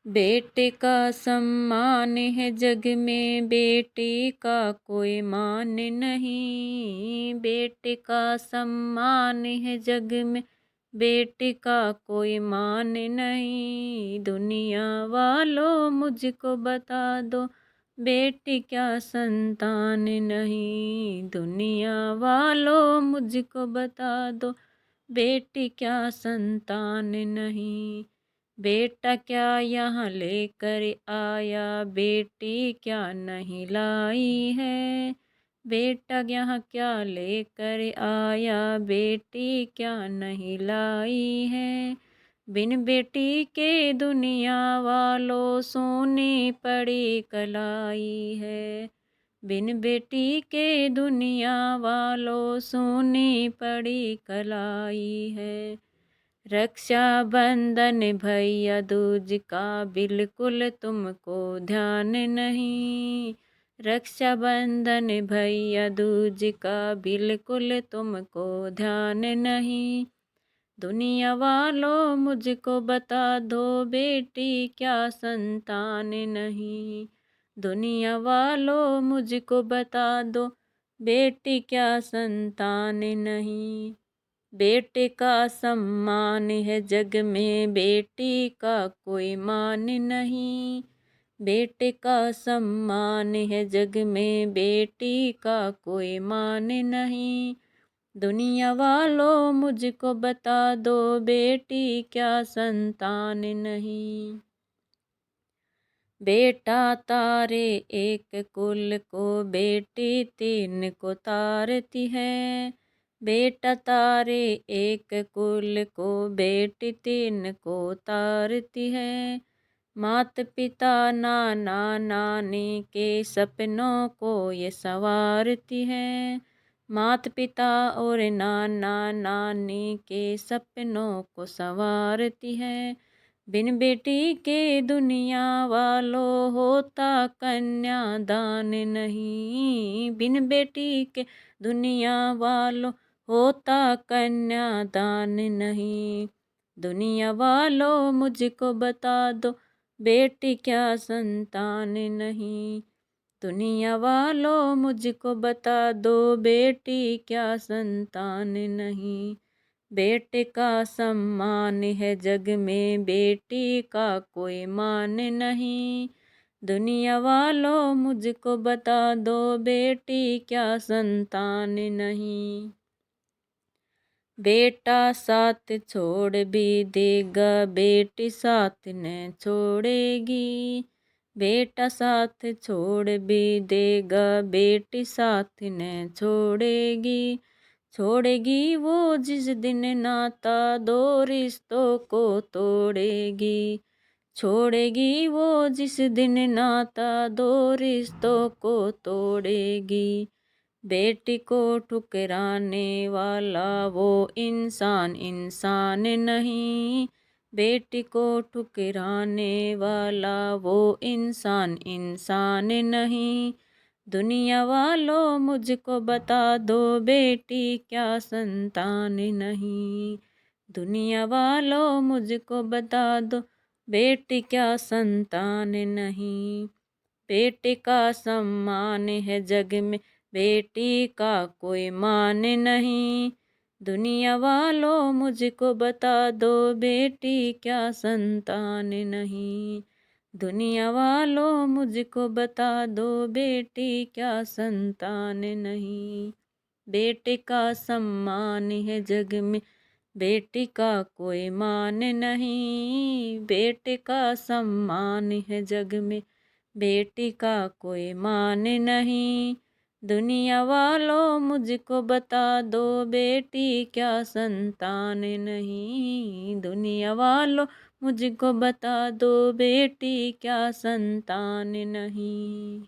बेटे का सम्मान है जग में, बेटी का कोई मान नहीं। बेटे का सम्मान है जग में, बेटी का कोई मान नहीं। दुनिया वालों मुझको बता दो, बेटी क्या संतान नहीं। दुनिया वालों मुझको बता दो, बेटी क्या संतान नहीं। बेटा क्या यहाँ लेकर आया, बेटी क्या नहीं लाई है। बेटा यहाँ क्या लेकर आया, बेटी क्या नहीं लाई है। बिन बेटी के दुनिया वालों सोनी पड़ी कलाई है। बिन बेटी के दुनिया वालों सोनी पड़ी कलाई है। रक्षाबंधन भैया दूज का बिल्कुल तुमको ध्यान नहीं। रक्षाबंधन भैया दूज का बिल्कुल तुमको ध्यान नहीं। दुनिया वालों मुझको बता दो, बेटी क्या संतान नहीं। दुनिया वालों मुझको बता दो, बेटी क्या संतान नहीं। बेटे का सम्मान है जग में, बेटी का कोई मान नहीं। बेटे का सम्मान है जग में, बेटी का कोई मान नहीं। दुनिया वालों मुझको बता दो, बेटी क्या संतान नहीं। बेटा तारे एक कुल को, बेटी तीन को तारती है। बेटा तारे एक कुल को, बेटी तीन को तारती है। मात पिता नाना नानी के सपनों को ये संवारती है। मात पिता और नाना नानी के सपनों को संवारती है। बिन बेटी के दुनिया वालों होता कन्यादान नहीं। बिन बेटी के दुनिया वालों होता कन्यादान नहीं। दुनिया वालों मुझको बता दो, बेटी क्या संतान नहीं। दुनिया वालों मुझको बता दो, बेटी क्या संतान नहीं। बेटे का सम्मान है जग में, बेटी का कोई मान नहीं। दुनिया वालों मुझको बता दो, बेटी क्या संतान नहीं। बेटा साथ छोड़ भी देगा, बेटी साथ न छोड़ेगी। बेटा साथ छोड़ भी देगा, बेटी साथ न छोड़ेगी। छोड़ेगी वो जिस दिन नाता, दो रिश्तों को तोड़ेगी। छोड़ेगी वो जिस दिन नाता, दो रिश्तों को तोड़ेगी। बेटी को ठुकराने वाला वो इंसान इंसान नहीं। बेटी को ठुकराने वाला वो इंसान इंसान नहीं। दुनिया वालों मुझको बता दो, बेटी क्या संतान नहीं। दुनिया वालों मुझको बता दो, बेटी क्या संतान नहीं। बेटे का सम्मान है जग में, बेटी का कोई मान नहीं। दुनिया वालों मुझको बता दो, बेटी क्या संतान नहीं। दुनिया वालों मुझको बता दो, बेटी क्या संतान नहीं। बेटे का सम्मान है जग में, बेटी का कोई मान नहीं। बेटे का सम्मान है जग में, बेटी का कोई मान नहीं। दुनिया वालों मुझको बता दो, बेटी क्या संतान नहीं। दुनिया वालों मुझको बता दो, बेटी क्या संतान नहीं।